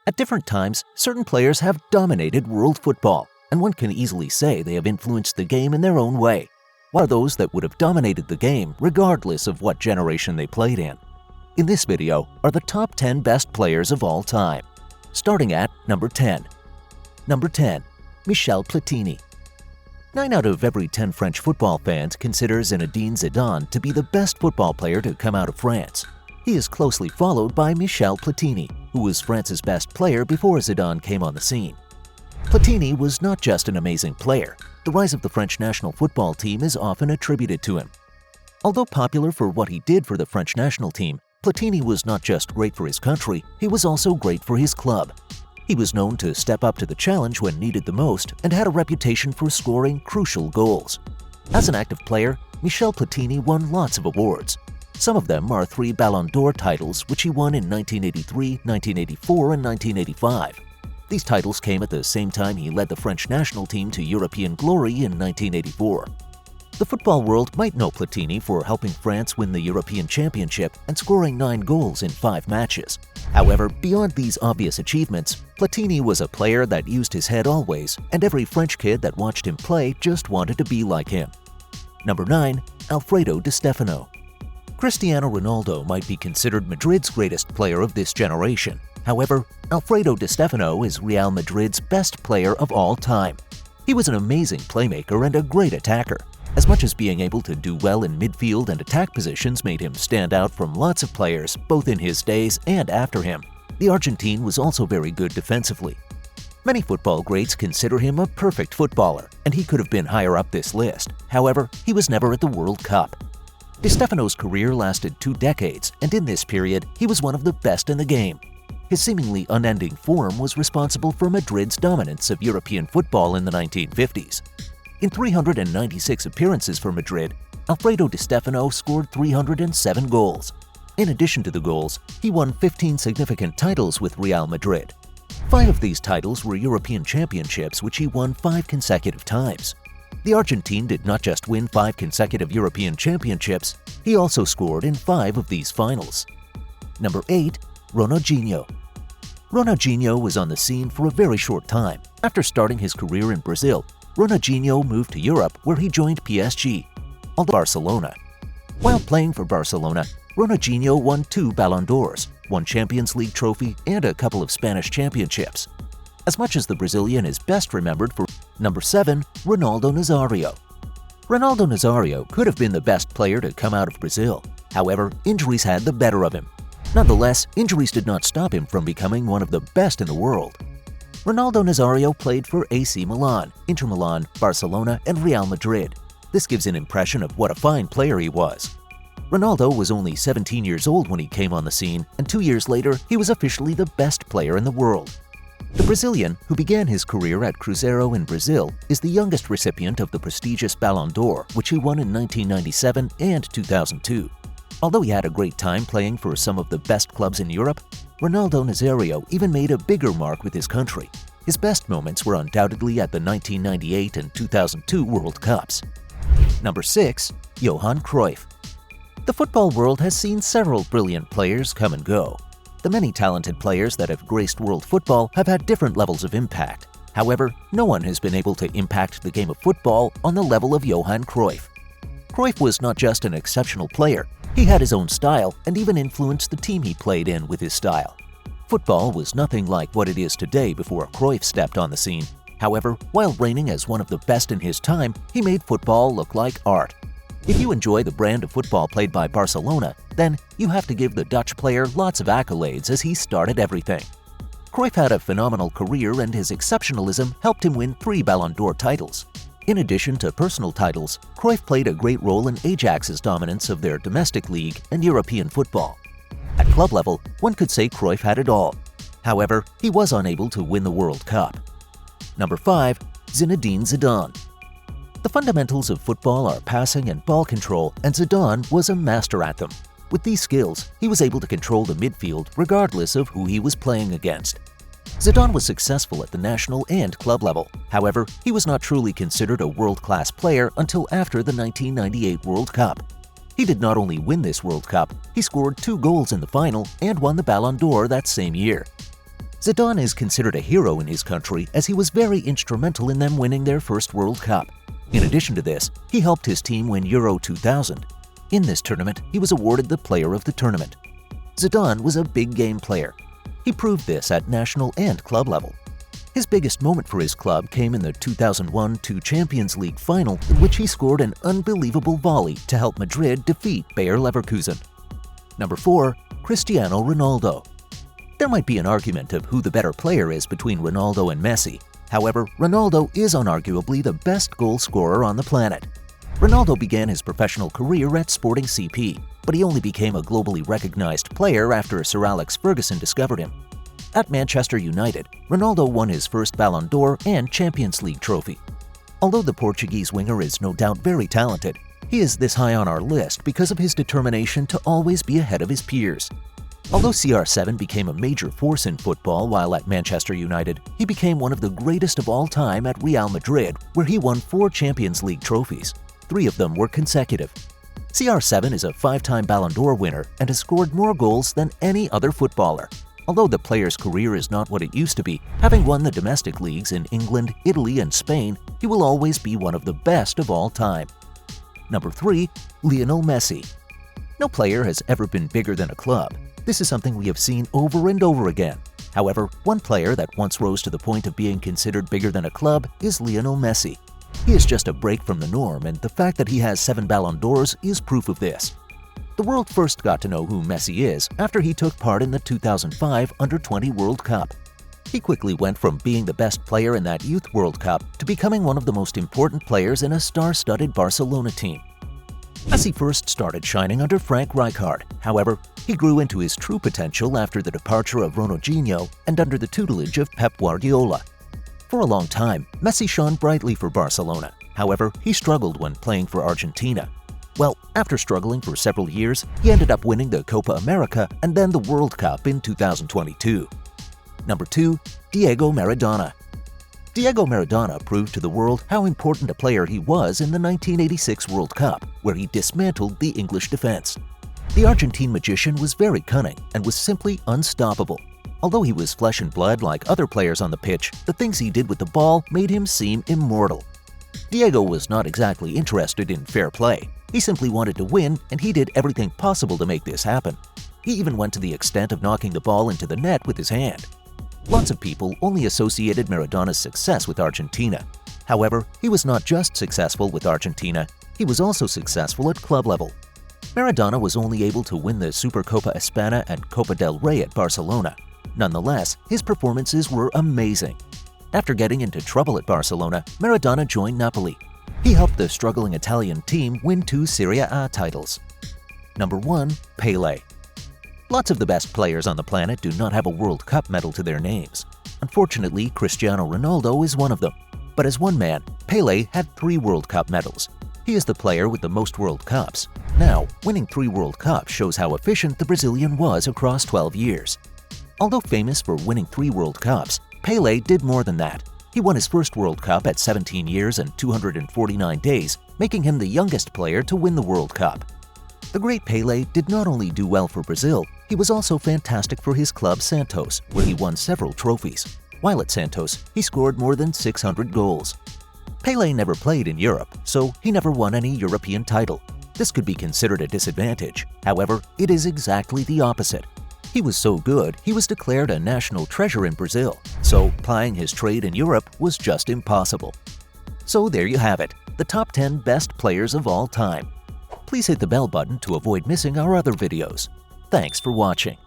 At different times, certain players have dominated world football, and one can easily say they have influenced the game in their own way. What are those that would have dominated the game regardless of what generation they played in? In this video are the top 10 best players of all time. Starting at number 10. Number 10. Michel Platini. 9 out of every 10 French football fans consider Zinedine Zidane to be the best football player to come out of France. He is closely followed by Michel Platini, who was France's best player before Zidane came on the scene. Platini was not just an amazing player. The rise of the French national football team is often attributed to him. Although popular for what he did for the French national team, Platini was not just great for his country, he was also great for his club. He was known to step up to the challenge when needed the most and had a reputation for scoring crucial goals. As an active player, Michel Platini won lots of awards. Some of them are 3 Ballon d'Or titles, which he won in 1983, 1984, and 1985. These titles came at the same time he led the French national team to European glory in 1984. The football world might know Platini for helping France win the European Championship and scoring 9 goals in 5 matches. However, beyond these obvious achievements, Platini was a player that used his head always, and every French kid that watched him play just wanted to be like him. Number 9. Alfredo Di Stefano. Cristiano Ronaldo might be considered Madrid's greatest player of this generation. However, Alfredo Di Stefano is Real Madrid's best player of all time. He was an amazing playmaker and a great attacker. As much as being able to do well in midfield and attack positions made him stand out from lots of players, both in his days and after him, the Argentine was also very good defensively. Many football greats consider him a perfect footballer, and he could have been higher up this list. However, he was never at the World Cup. Di Stefano's career lasted 2 decades, and in this period, he was one of the best in the game. His seemingly unending form was responsible for Madrid's dominance of European football in the 1950s. In 396 appearances for Madrid, Alfredo Di Stefano scored 307 goals. In addition to the goals, he won 15 significant titles with Real Madrid. 5 of these titles were European Championships, which he won 5 consecutive times. The Argentine did not just win 5 consecutive European Championships, he also scored in 5 of these finals. Number 8. Ronaldinho. Ronaldinho was on the scene for a very short time. After starting his career in Brazil, Ronaldinho moved to Europe where he joined PSG, although Barcelona. While playing for Barcelona, Ronaldinho won 2 Ballon d'Ors, 1 Champions League trophy, and a couple of Spanish championships. As much as the Brazilian is best remembered for Number 7. Ronaldo Nazario. Ronaldo Nazario could have been the best player to come out of Brazil. However, injuries had the better of him. Nonetheless, injuries did not stop him from becoming one of the best in the world. Ronaldo Nazario played for AC Milan, Inter Milan, Barcelona, and Real Madrid. This gives an impression of what a fine player he was. Ronaldo was only 17 years old when he came on the scene, and 2 years later, he was officially the best player in the world. The Brazilian, who began his career at Cruzeiro in Brazil, is the youngest recipient of the prestigious Ballon d'Or, which he won in 1997 and 2002. Although he had a great time playing for some of the best clubs in Europe, Ronaldo Nazario even made a bigger mark with his country. His best moments were undoubtedly at the 1998 and 2002 World Cups. Number 6. Johan Cruyff. The football world has seen several brilliant players come and go. The many talented players that have graced world football have had different levels of impact. However, no one has been able to impact the game of football on the level of Johan Cruyff. Cruyff was not just an exceptional player, he had his own style and even influenced the team he played in with his style. Football was nothing like what it is today before Cruyff stepped on the scene. However, while reigning as one of the best in his time, he made football look like art. If you enjoy the brand of football played by Barcelona, then you have to give the Dutch player lots of accolades as he started everything. Cruyff had a phenomenal career and his exceptionalism helped him win 3 Ballon d'Or titles. In addition to personal titles, Cruyff played a great role in Ajax's dominance of their domestic league and European football. At club level, one could say Cruyff had it all. However, he was unable to win the World Cup. Number 5. Zinedine Zidane. The fundamentals of football are passing and ball control, and Zidane was a master at them. With these skills, he was able to control the midfield regardless of who he was playing against. Zidane was successful at the national and club level. However, he was not truly considered a world-class player until after the 1998 World Cup. He did not only win this World Cup, he scored 2 goals in the final and won the Ballon d'Or that same year. Zidane is considered a hero in his country as he was very instrumental in them winning their first World Cup. In addition to this, he helped his team win Euro 2000. In this tournament, he was awarded the Player of the Tournament. Zidane was a big game player. He proved this at national and club level. His biggest moment for his club came in the 2001-2 Champions League final, in which he scored an unbelievable volley to help Madrid defeat Bayer Leverkusen. Number 4. Cristiano Ronaldo. There might be an argument of who the better player is between Ronaldo and Messi. However, Ronaldo is unarguably the best goal scorer on the planet. Ronaldo began his professional career at Sporting CP, but he only became a globally recognized player after Sir Alex Ferguson discovered him. At Manchester United, Ronaldo won his first Ballon d'Or and Champions League trophy. Although the Portuguese winger is no doubt very talented, he is this high on our list because of his determination to always be ahead of his peers. Although CR7 became a major force in football while at Manchester United, he became one of the greatest of all time at Real Madrid, where he won 4 Champions League trophies. 3 of them were consecutive. CR7 is a 5-time Ballon d'Or winner and has scored more goals than any other footballer. Although the player's career is not what it used to be, having won the domestic leagues in England, Italy, and Spain, he will always be one of the best of all time. Number 3. Lionel Messi. No player has ever been bigger than a club. This is something we have seen over and over again. However, one player that once rose to the point of being considered bigger than a club is Lionel Messi. He is just a break from the norm, and the fact that he has 7 Ballon d'Ors is proof of this. The world first got to know who Messi is after he took part in the 2005 Under-20 World Cup. He quickly went from being the best player in that Youth World Cup to becoming one of the most important players in a star-studded Barcelona team. Messi first started shining under Frank Rijkaard. However, he grew into his true potential after the departure of Ronaldinho and under the tutelage of Pep Guardiola. For a long time, Messi shone brightly for Barcelona. However, he struggled when playing for Argentina. Well, after struggling for several years, he ended up winning the Copa America and then the World Cup in 2022. Number 2. Diego Maradona. Diego Maradona proved to the world how important a player he was in the 1986 World Cup, where he dismantled the English defense. The Argentine magician was very cunning and was simply unstoppable. Although he was flesh and blood like other players on the pitch, the things he did with the ball made him seem immortal. Diego was not exactly interested in fair play. He simply wanted to win, and he did everything possible to make this happen. He even went to the extent of knocking the ball into the net with his hand. Lots of people only associated Maradona's success with Argentina. However, he was not just successful with Argentina, he was also successful at club level. Maradona was only able to win the Supercopa España and Copa del Rey at Barcelona. Nonetheless, his performances were amazing. After getting into trouble at Barcelona, Maradona joined Napoli. He helped the struggling Italian team win 2 Serie A titles. Number 1. Pelé. Lots of the best players on the planet do not have a World Cup medal to their names. Unfortunately, Cristiano Ronaldo is one of them. But as one man, Pelé had 3 World Cup medals. He is the player with the most World Cups. Now, winning 3 World Cups shows how efficient the Brazilian was across 12 years. Although famous for winning 3 World Cups, Pelé did more than that. He won his first World Cup at 17 years and 249 days, making him the youngest player to win the World Cup. The great Pelé did not only do well for Brazil, he was also fantastic for his club Santos, where he won several trophies. While at Santos, he scored more than 600 goals. Pelé never played in Europe, so he never won any European title. This could be considered a disadvantage. However, it is exactly the opposite. He was so good, he was declared a national treasure in Brazil, so plying his trade in Europe was just impossible. So there you have it, the top 10 best players of all time. Please hit the bell button to avoid missing our other videos. Thanks for watching.